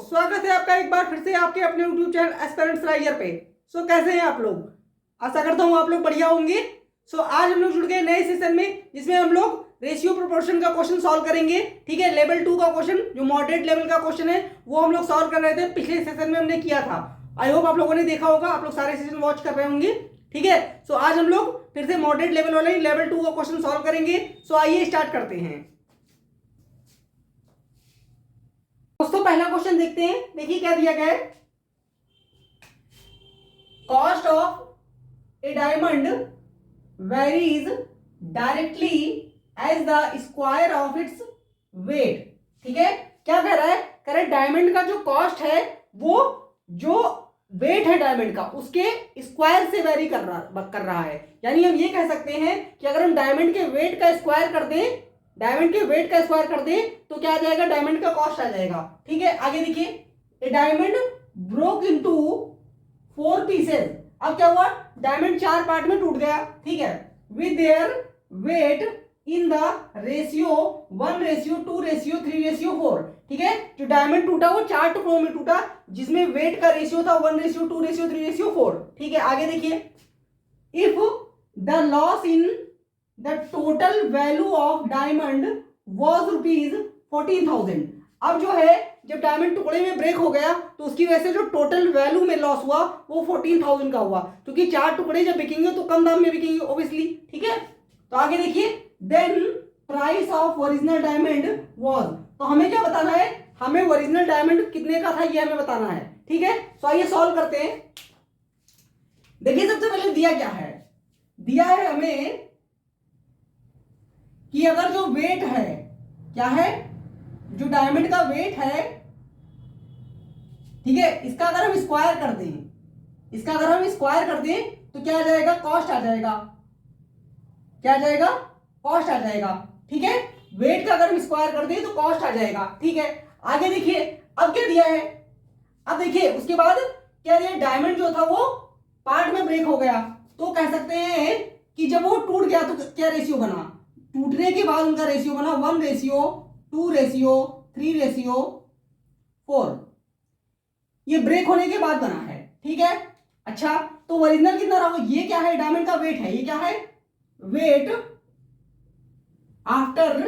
स्वागत है आपका एक बार फिर से आपके अपने YouTube चैनल एस्पिरेंट्स राइजर पे। कैसे हैं आप लोग? आशा करता हूँ आप लोग बढ़िया होंगे। आज हम लोग जुड़ गए नए सेशन में, जिसमें हम लोग रेशियो प्रोपोर्शन का क्वेश्चन सॉल्व करेंगे। ठीक है, लेवल 2 का क्वेश्चन, जो मॉडरेट लेवल का क्वेश्चन है, वो हम लोग सॉल्व कर रहे थे। पिछले सेशन में हमने किया था। आई होप आप लोगों ने देखा होगा, आप लोग सारे सेशन वॉच कर रहे होंगे। ठीक है, आज हम लोग फिर से मॉडरेट लेवल वाले लेवल 2 का क्वेश्चन सॉल्व करेंगे। आइए स्टार्ट करते हैं। दोस्तों पहला क्वेश्चन देखते हैं। देखिए क्या दिया गया है। Cost of a diamond varies directly as the square of its weight. ठीक है, क्या कह रहा है? कह रहा है डायमंड का जो कॉस्ट है वो जो वेट है डायमंड का उसके स्क्वायर से वेरी कर रहा है। यानी हम ये कह सकते हैं कि अगर हम डायमंड के वेट का स्क्वायर कर दें, डायमंड के वेट का स्क्वायर कर दें तो क्या आ जाएगा? डायमंड का कॉस्ट आ जाएगा। ठीक है, आगे देखिए। ए डायमंड ब्रोक इनटू 4 पीसेस। अब क्या हुआ? डायमंड 4 पार्ट में टूट गया। ठीक है, with their weight in the ratio 1:2:3:4। ठीक है, जो डायमंड टूटा वो 4 टुकड़ों में टूटा, जिसमें वेट का रेशियो था 1:2:3:4। ठीक है, आगे देखिए। If the loss in the total value of diamond was ₹14,000। अब जो है, जब डायमंड टुकड़े में ब्रेक हो गया तो उसकी वजह से जो टोटल वैल्यू में लॉस हुआ वो 14,000 का हुआ, क्योंकि 4 टुकड़े जब बिकेंगे तो कम दाम में बिकेंगे ऑब्वियसली। ठीक है, तो आगे देखिए। Then price of original diamond was. तो हमें क्या बताना है? हमें ओरिजिनल डायमंड कितने का था ये हमें बताना है। ठीक है, तो आइए सॉल्व करते हैं। देखिए सबसे पहले दिया क्या है? दिया है हमें कि अगर जो वेट है, क्या है? जो डायमंड का वेट है, ठीक है, इसका अगर हम स्क्वायर कर दें, इसका अगर हम स्क्वायर कर दें तो क्या आ जाएगा? कॉस्ट आ जाएगा। क्या आ जाएगा? कॉस्ट आ जाएगा। ठीक है, वेट का अगर हम स्क्वायर कर दें तो कॉस्ट आ जाएगा। ठीक है, आगे देखिए। अब क्या दिया है? अब देखिए उसके बाद क्या दिया? डायमंड जो था वो पार्ट में ब्रेक हो गया, तो कह सकते हैं कि जब वो टूट गया तो क्या रेशियो बना? टूटने के बाद उनका रेशियो बना 1:2:3:4। ये ब्रेक होने के बाद बना है। ठीक है, अच्छा, तो ओरिजिनल कितना रहा? ये क्या है? डायमंड का वेट है। ये क्या है? Weight after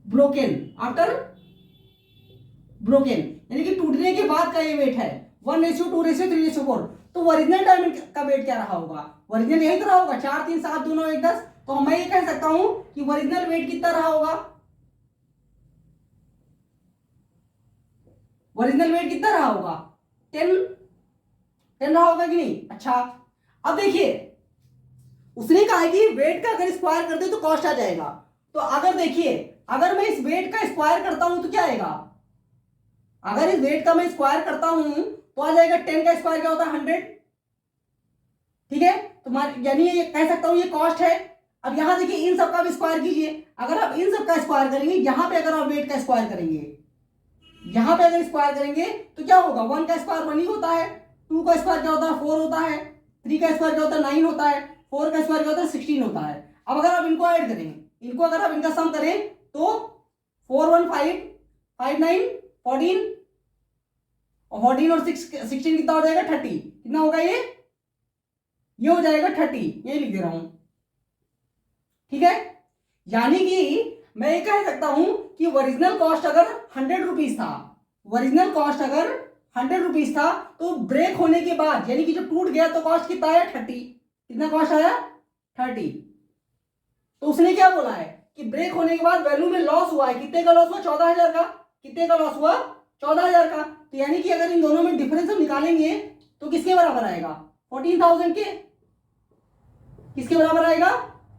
broken. After broken यानी कि टूटने के बाद का ये वेट है 1:2:3:4। तो ओरिजिनल डायमंड का वेट क्या रहा होगा? ओरिजिनल यही तो रहा होगा, 4 3 7 2 9 1 10। तो मैं ये कह सकता हूं कि ओरिजिनल वेट कितना रहा होगा? ओरिजिनल वेट कितना रहा होगा? 10 रहा होगा कि नहीं? अच्छा, अब देखिए उसने कहा कि वेट का अगर स्क्वायर कर दे तो कॉस्ट आ जाएगा। तो अगर देखिए, अगर मैं इस वेट का स्क्वायर करता हूं तो क्या आएगा? अगर इस वेट का मैं स्क्वायर करता हूं तो आ जाएगा 10 का स्क्वायर क्या होता है? 100। ठीक है, तो यानी ये कह सकता हूं ये कॉस्ट है। अब यहां देखिए, इन सब का भी स्क्वायर कीजिए। अगर आप इन सब का स्क्वायर करेंगे, यहां पे अगर आप वेट का स्क्वायर करेंगे, यहां पे अगर स्क्वायर करेंगे तो क्या होगा? 1 का स्क्वायर 1 ही होता है, 2 का स्क्वायर क्या होता है? 4 होता है, 3 का स्क्वायर क्या होता है? 9 होता है, 4 का स्क्वायर क्या होता है? 16 होता है। अब अगर आप इनको ऐड करें, इनको अगर आप इनका सम करें तो 4 1 5 5 9 14 और 16 कितना हो जाएगा? 30। कितना होगा ये हो जाएगा 30। ये लिख दे रहा हूं। ठीक है, यानी कि मैं ये कह सकता हूं कि ओरिजिनल कॉस्ट अगर 100 रुपीज था, ओरिजिनल कॉस्ट अगर 100 रुपीज था, तो ब्रेक होने के बाद यानी कि जब टूट गया तो कॉस्ट कितना आया? 30। कितना कॉस्ट आया? 30। तो उसने क्या बोला है कि ब्रेक होने के बाद वैल्यू में लॉस हुआ है। कितने का लॉस हुआ? 14,000 का। कितने का लॉस हुआ? 14,000 का। तो यानी कि अगर इन दोनों में डिफरेंस हम निकालेंगे तो किसके बराबर आएगा? 14,000 के। किसके बराबर आएगा?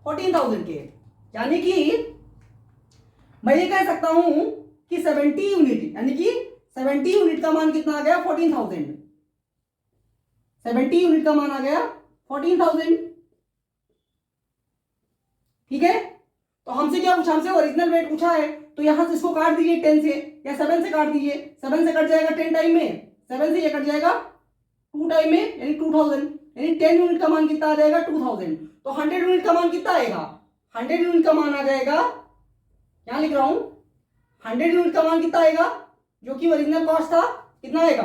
14,000 के। यानी कि मैं ये कह सकता हूं कि 70 यूनिट, यानी कि 70 यूनिट का मान कितना आ गया? 14,000। 70 यूनिट का मान आ गया 14,000। ठीक है, तो हमसे क्या पूछा? हमसे ओरिजिनल वेट पूछा है, तो यहां से इसको काट दीजिए 10 से या 7 से काट दीजिए। 7 से कट जाएगा 10 टाइम में, 7 से ये कट जाएगा 2 टाइम में, यानी 2000। यानी 10 यूनिट का मान कितना आ जाएगा? 2000। तो 100 यूनिट का मान कितना आएगा? 100 यूनिट का मान आ जाएगा, क्या लिख रहा हूं? 100 यूनिट का मान कितना आएगा? जो कि ओरिजिनल कॉस्ट था, कितना आएगा,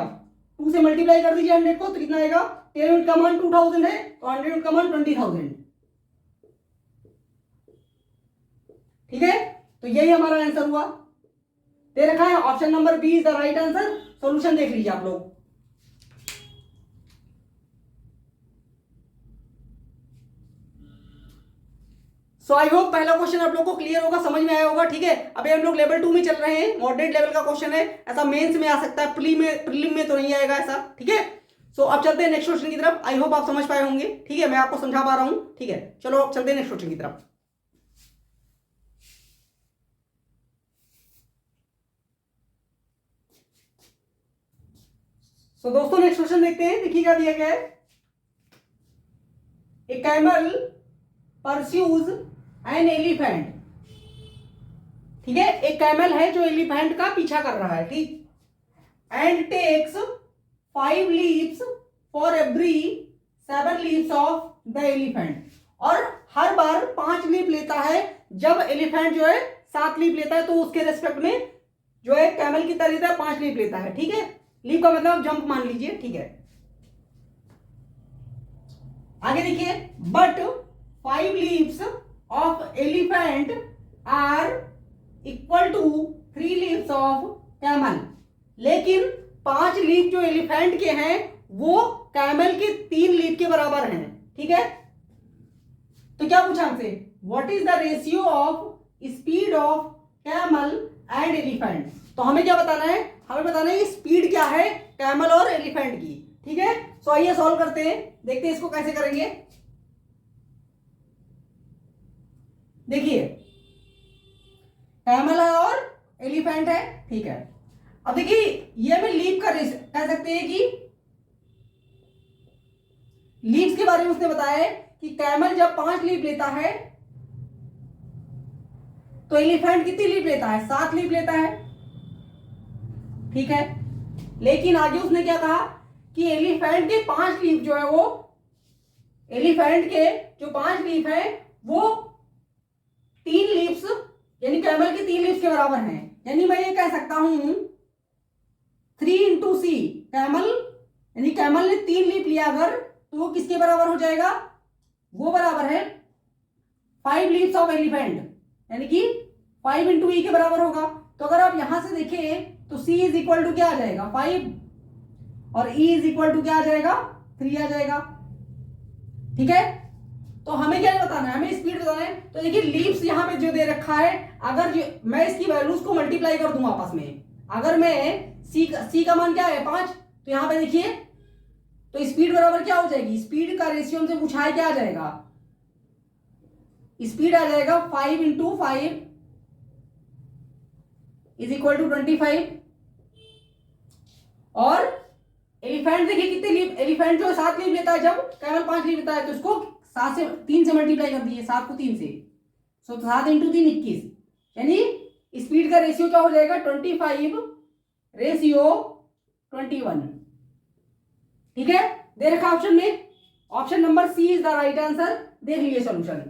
2 से मल्टीप्लाई कर दीजिए 100 को, तो कितना आएगा, 10 यूनिट का मान 2000 है, तो 100 यूनिट का मान 20,000। ठीक है, तो यही हमारा आंसर हुआ, दे रखा है option number B is the right answer. Solution देख लीजिए आप लोग। सो आई होप पहला क्वेश्चन आप लोग को क्लियर होगा, समझ में आया होगा। ठीक है, अभी हम लोग लेवल 2 में चल रहे हैं, मॉडरेट लेवल का क्वेश्चन है, ऐसा मेंस में आ सकता है, प्रीलिम में तो नहीं आएगा ऐसा। ठीक है, सो अब चलते हैं नेक्स्ट क्वेश्चन की तरफ। आई होप आप समझ पाए होंगे। ठीक है, मैं आपको समझा पा रहा हूं। ठीक है, चलो अब चलते हैं नेक्स्ट क्वेश्चन की तरफ। सो दोस्तों नेक्स्ट क्वेश्चन देखते हैं। देखिए क्या दिया गया है, ए कैमल परस्यूज एन एलिफेंट। ठीक है, एक कैमल है जो एलिफेंट का पीछा कर रहा है, ठीक, and takes 5 leaps for every 7 leaps of the elephant. और हर बार 5 लीप लेता है, जब एलिफेंट जो है 7 लीप लेता है, तो उसके रेस्पेक्ट में जो है कैमल की तरह 5 लीप लेता है। ठीक है, लीप का मतलब जंप मान लीजिए। ठीक है, आगे देखिए, but 5 leaps of elephant are equal to 3 leaps of camel. लेकिन 5 लीप जो एलिफेंट के हैं वो कैमल के 3 लीप के बराबर हैं। ठीक है, तो क्या पूछा हमसे, what is the ratio of speed of camel and elephant. तो हमें क्या बताना है, हमें बताना है स्पीड क्या है कैमल और एलिफेंट की। ठीक है, सो आइए सॉल्व करते हैं, देखते हैं इसको कैसे करेंगे। देखिए, कैमल है और एलिफेंट है। ठीक है, अब देखिए ये हमें लीप का रेस कह सकते हैं कि लीप्स के बारे में उसने बताया है कि कैमल जब 5 लीप लेता है तो एलिफेंट कितनी लीप लेता है, 7 लीप लेता है। ठीक है, लेकिन आगे उसने क्या कहा कि एलिफेंट के 5 लीप जो है वो, एलिफेंट के जो 5 लीप है वो 3 लीप्स यानी कैमल के 3 लीप्स के बराबर हैं। यानी मैं ये कह सकता हूं 3 इंटू सी, कैमल यानी कैमल ने 3 लीप लिया अगर, तो वो किसके बराबर हो जाएगा, वो बराबर है 5 लीप्स ऑफ एलिफेंट, यानी कि 5 इंटू ई के बराबर होगा। तो अगर आप यहां से देखें तो C इज इक्वल टू क्या आ जाएगा, 5, और E इज इक्वल टू क्या आ जाएगा, 3 आ जाएगा। ठीक है, तो हमें क्या बताना है, हमें स्पीड बताना है। तो देखिए लीप्स यहां पे जो दे रखा है, अगर मैं इसकी वैल्यूज को मल्टीप्लाई कर दूंगा आपस में, अगर मैं C का मान क्या है 5, तो यहां पे देखिए तो स्पीड बराबर क्या हो जाएगी, स्पीड का रेशियो हमसे पूछा है, क्या आ जाएगा, स्पीड आ जाएगा 5 इंटू 5 इज इक्वल टू 25। और एलिफेंट देखिए कितने लीप, एलिफेंट जो 7 लीप लेता है, जब कैमल 5 लीप लेता है, तो इसको 3 से मल्टीप्लाई कर दिए, 7 को 3 से, सो 7 इंटू 3 21, यानी स्पीड का रेशियो क्या हो जाएगा 25 रेशियो 21। ठीक है, दे रखा ऑप्शन में, option number C is the right answer. देख लीजिए सॉल्यूशन।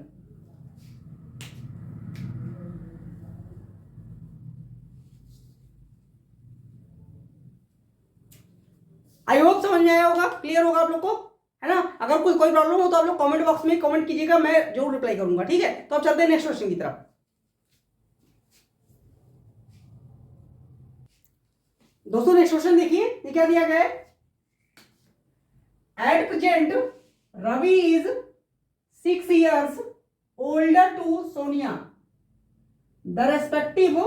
आई होप समझ में आया होगा, क्लियर होगा आप लोग को, है ना। अगर कोई प्रॉब्लम हो तो आप लोग कमेंट बॉक्स में कमेंट कीजिएगा, मैं जरूर रिप्लाई करूंगा। ठीक है, तो अब चलते हैं नेक्स्ट क्वेश्चन की तरफ। दोस्तों नेक्स्ट क्वेश्चन देखिए, ये क्या दिया गया है, at present Ravi is 6 years older to Sonia, the respective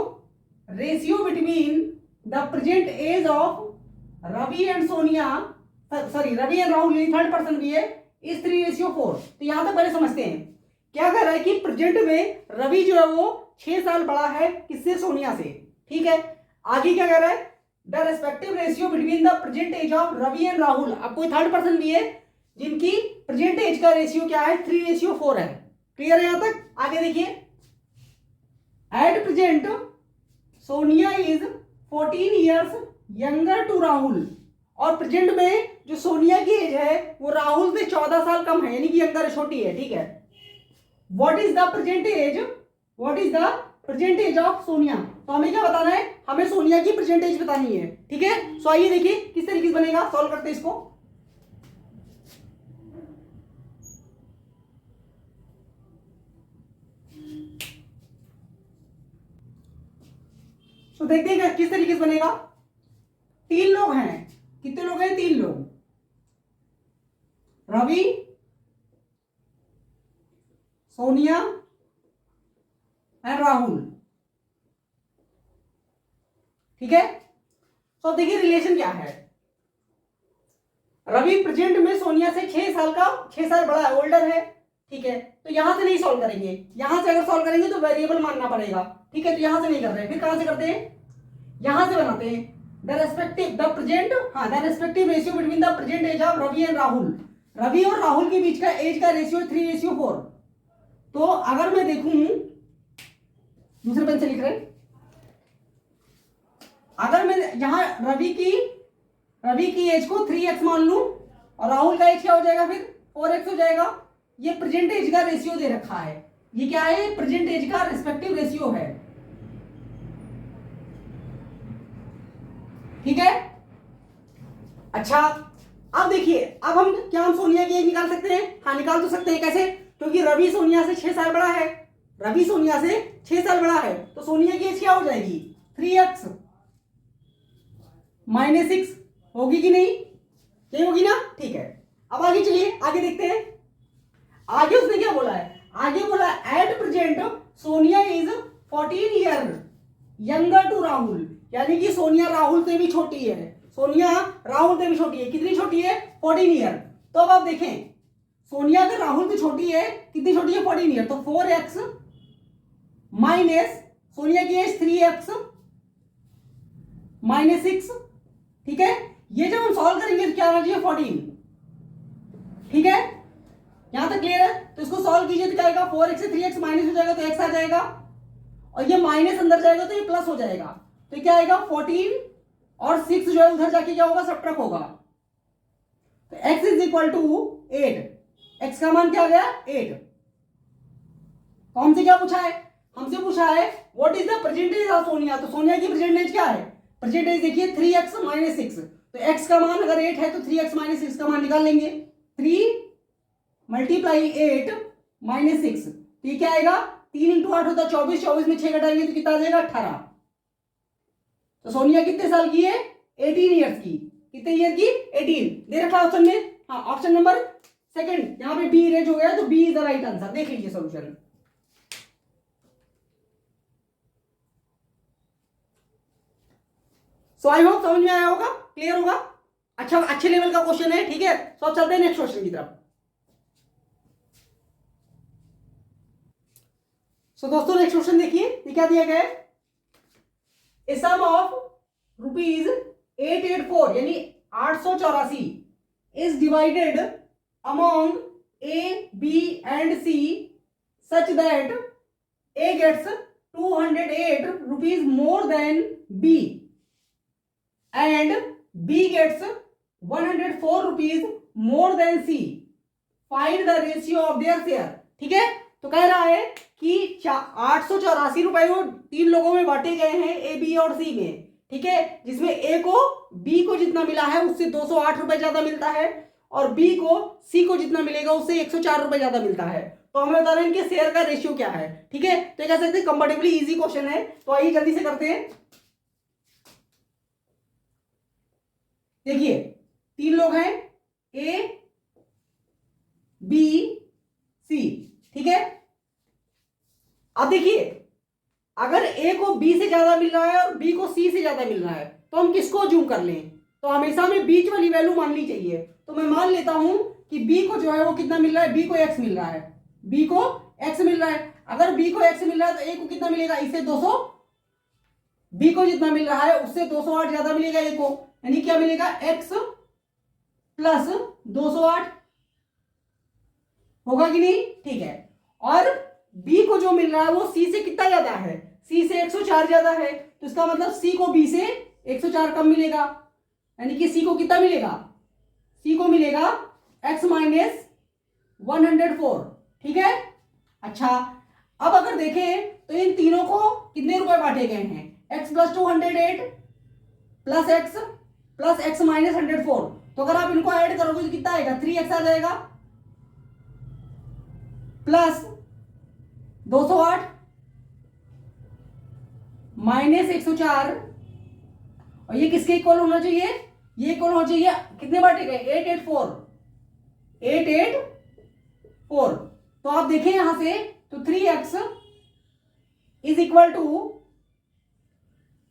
ratio between the present age of Ravi and Sonia, sorry Ravi and Rahul, third person भी है, इस 3:4। तो यहां तक पहले समझते हैं क्या कर रहा है कि प्रेजेंट में रवि जो है वो 6 साल बड़ा है किससे, सोनिया से। ठीक है, आगे क्या कर रहा है, the respective ratio between the present age of Ravi and Rahul. अब कोई थर्ड पर्सन भी है जिनकी प्रेजेंट एज का रेशियो क्या है, 3:4 है। क्लियर है यहां तक, आगे देखिए, at present Sonia is 14 years younger to Rahul, और प्रेजेंट में जो सोनिया की एज है वो राहुल से 14 साल कम है, यानी कि यंगर, छोटी है। ठीक है, what is the present age of Sonia. तो हमें क्या बताना है, हमें सोनिया की परसेंटेज बतानी है। ठीक है, सो आइए देखिए किस तरीके से बनेगा, सॉल्व करते हैं इसको। तो देखते हैं किस तरीके से बनेगा। 3 लोग हैं, कितने लोग हैं, 3 लोग, रवि, सोनिया एंड राहुल। ठीक है, तो देखिए रिलेशन क्या है। रवि प्रेजेंट में सोनिया से 6 साल बड़ा है, ओल्डर है। ठीक है, तो यहां से नहीं सॉल्व करेंगे, यहां से अगर सॉल्व करेंगे तो वेरिएबल मानना पड़ेगा। ठीक है, तो यहां से नहीं कर रहे, फिर कहां से करते हैं, यहां से बनाते हैं the respective ratio between the present age of Ravi and Rahul. Ravi और राहुल के बीच का एज का रेशियो 3:4। तो अगर मैं देखूं, दूसरे पेन से लिख रहे, अगर मैं यहां रवि की एज को 3x मान लूं और राहुल का एज क्या हो जाएगा, फिर 4x हो जाएगा। ये प्रेजेंट एज का रेशियो दे रखा है, ये क्या है, प्रेजेंट एज का रिस्पेक्टिव रेशियो है। ठीक है, अच्छा अब देखिए, अब हम सोनिया की एज निकाल सकते हैं। हाँ, निकाल तो सकते हैं, कैसे, क्योंकि रवि सोनिया से 6 साल बड़ा है, रवि सोनिया से 6 साल बड़ा है, तो सोनिया की एज क्या हो जाएगी, 3x - 6 होगी कि नहीं, यही होगी ना। ठीक है, अब आगे चलिए, आगे देखते हैं। आगे उसने क्या बोला है, आगे बोला at present Sonia is 14 year younger to Rahul, यानी कि सोनिया राहुल से भी छोटी है, सोनिया राहुल से भी छोटी है। कितनी छोटी है, 14 ईयर। तो अब आप देखें, सोनिया अगर राहुल से छोटी है, कितनी छोटी है, 14 ईयर, तो 4x माइनस सोनिया की एज 3x -6। ठीक है, ये जब हम सॉल्व करेंगे तो क्या आना चाहिए, 14। ठीक है, यहां तक क्लियर है। तो इसको सॉल्व कीजिए तो क्या आएगा, 4x से 3x माइनस हो जाएगा तो x आ जाएगा, और ये माइनस अंदर जाएगा तो ये प्लस हो जाएगा। तो क्या आएगा, 14 और 6 जो है उधर जाके क्या होगा, सब्ट्रैक्ट होगा। तो x is equal to 8, x का मान क्या आ गया, 8। तो हमसे क्या पूछा है, हमसे पूछा है what is the percentage of Sonia. तो सोनिया की परसेंटेज क्या है, परसेंटेज देखिए 3x - 6। तो x का मान अगर 8 है तो 3x - 6 का मान निकाल लेंगे। 3 × 8 - 6, तो ये क्या आएगा, 3 × 8 होता है 24, 24 में 6 घटाएंगे तो कितना आ जाएगा, 18। तो सोनिया कितने साल की है, 18 ईयर्स की। कितने ईयर की, 18 दे रखा है ऑप्शन में। हाँ, ऑप्शन नंबर सेकंड, यहाँ पे बी रेज हो गया, तो B is the right answer. देख लीजिए सॉल्यूशन। सो आई होप समझ में आया होगा, क्लियर होगा, अच्छा अच्छे लेवल का क्वेश्चन है। ठीक है, तो अब चलते हैं नेक्स्ट क्वेश्चन की तरफ। सो दोस्तों नेक्स्ट क्वेश्चन देखिए, ये क्या दिया गया है, ए सम ऑफ ₹884 यानी 884 is divided among A, B and C such that A gets ₹208 more than B and B gets ₹104 more than C. Find the ratio of their share. ठीक है, तो कह रहा है कि 884 रुपए वो 3 लोगों में बांटे गए हैं, ए, बी और सी में। ठीक है, जिसमें ए को बी को जितना मिला है उससे 208 रुपए ज्यादा मिलता है, और बी को सी को जितना मिलेगा उससे 104 रुपए ज्यादा मिलता है। तो हमें बता रहे हैं इनके शेयर का रेशियो क्या है। ठीक है, तो कह सकते हैं कंपैरेटिवली इजी क्वेश्चन है। तो आइए जल्दी से करते हैं। देखिए 3 लोग हैं, ए, बी, सी। ठीक है, अब देखिए अगर ए को बी से ज्यादा मिल रहा है और बी को सी से ज्यादा मिल रहा है तो हम किसको जूम कर लें, तो हमेशा हमें बीच वाली वैल्यू माननी चाहिए। तो मैं मान लेता हूं कि बी को जो है वो कितना मिल रहा है, बी को एक्स मिल रहा है, बी को एक्स मिल रहा है। अगर बी को एक्स मिल रहा है तो ए को कितना मिलेगा, इससे 200, बी को जितना मिल रहा है उससे 208 ज्यादा मिलेगा ए को, यानी क्या मिलेगा, x प्लस 208 होगा कि नहीं। ठीक है, और b को जो मिल रहा है वो c से कितना ज्यादा है, c से 104 ज्यादा है, तो इसका मतलब c को b से 104 कम मिलेगा, यानी कि c को कितना मिलेगा, c को मिलेगा x - 104। ठीक है, अच्छा अब अगर देखें तो इन तीनों को कितने रुपए बांटे गए हैं, x plus 208 plus x minus 104। तो अगर आप इनको ऐड करोगे तो कितना आएगा, 3x आ जाएगा प्लस 208 माइनस 104, और ये किसके इक्वल होना चाहिए, ये इक्वल होना चाहिए कितने बार, ठीक है 884। तो आप देखें यहां से, तो 3x इज इक्वल टू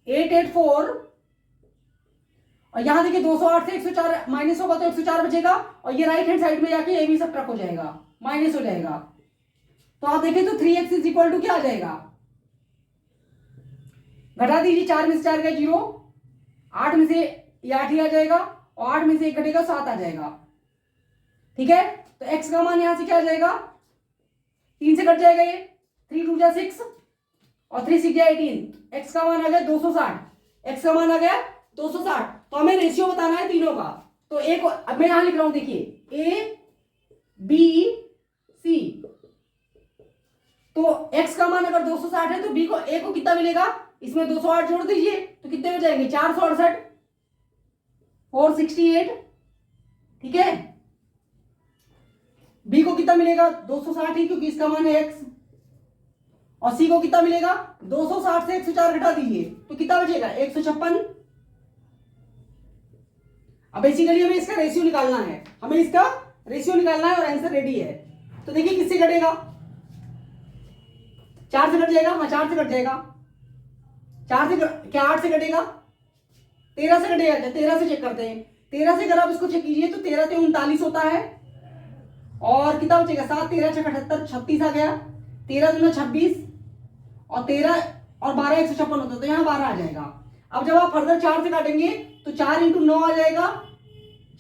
884, और यहां देखिए 208 से 104 माइनस होगा तो 104 बचेगा, और ये राइट हैंड साइड में जाके ये भी सब हो जाएगा, माइनस हो जाएगा। तो आप देखें तो 3x इज इक्वल टू क्या आ जाएगा, घटा दीजिए, 4 में से 4 गया 0, 8 में से ये 8 ही आ जाएगा, और 8 में से 1 घटेगा 7 आ जाएगा, ठीक है। तो x का मान यहां से क्या आ जाएगा, 3 से कट जाएगा, ये 3 2 जा 6 और 3 6 जा 18, x का मान आ गया 260, x का मान आ गया 260। तो हमें रेशियो बताना है तीनों का। तो एक अब मैं यहां लिख रहा हूं, देखिए a b c, तो x का मान अगर 260 है तो b को a को कितना मिलेगा, इसमें 208 जोड़ दीजिए तो कितने हो जाएंगे, 468 468, ठीक है। b को कितना मिलेगा 260 ही, क्योंकि इसका मान है x, और c को कितना मिलेगा 260 से 104 घटा दीजिए तो कितना बचेगा 156। अब बेसिकली हमें इसका रेशियो निकालना है, हमें इसका रेशियो निकालना है और आंसर रेडी है। तो देखिए किससे घटेगा, 4 से कट जाएगा, हाँ 4 से कट जाएगा, 4 से क्या 8 से कटेगा, 13 से कटेगा क्या, 13 से चेक करते हैं, 13 से अगर आप इसको चेक कीजिए तो 13 से 39 होता है, और कितना बचेगा 7 13 6 78 36 आ गया, 13 दूना 26, और 13 और 12 156 होता है, तो यहाँ 12 आ जाएगा। अब जब आप फर्दर 4 से काटेंगे तो 4 × 9 आ जाएगा,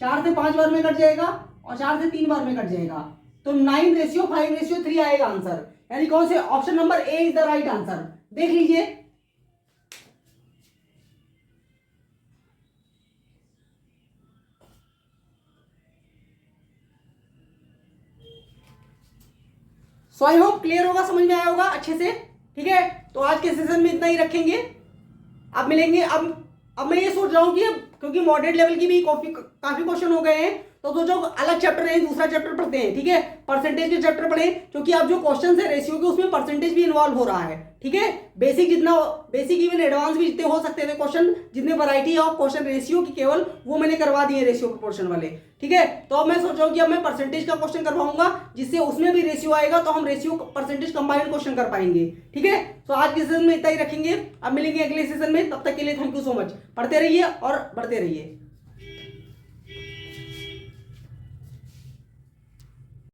4 से 5 बार में कट जाएगा, और 4 से 3 बार में कट जाएगा, तो 9:5:3 आएगा आंसर। यानी कौन से, option number A is the right answer. देख लीजिए, सो आई होप क्लियर होगा, समझ में आया होगा अच्छे से, ठीक है। तो आज के सेशन में इतना ही रखेंगे, अब मिलेंगे। अब मैं ये सोच रहा हूँ कि क्योंकि मॉडरेट लेवल की भी काफी क्वेश्चन हो गए हैं, तो सोचो अलग चैप्टर है, दूसरा चैप्टर पढ़ते हैं, ठीक है। परसेंटेज के चैप्टर पढ़े, क्योंकि अब जो क्वेश्चन है रेशियो के उसमें परसेंटेज भी इन्वॉल्व हो रहा है, ठीक है। बेसिक इवन एडवांस भी जितने हो सकते थे क्वेश्चन, जितने वैरायटी ऑफ क्वेश्चन रेशियो की केवल, वो मैंने करवा दिए रेशियो प्रोपोर्शन वाले, ठीक है। तो अब मैं सोच रहा हूँ कि अब मैं परसेंटेज का क्वेश्चन करवाऊंगा, जिससे उसमें भी रेशियो आएगा, तो हम रेशियो परसेंटेज कंबाइंड क्वेश्चन कर पाएंगे, ठीक है। तो आज के सेशन में इतना ही रखेंगे, अब मिलेंगे अगले सेशन में, तब तक के लिए थैंक यू सो मच। पढ़ते रहिए और बढ़ते रहिए।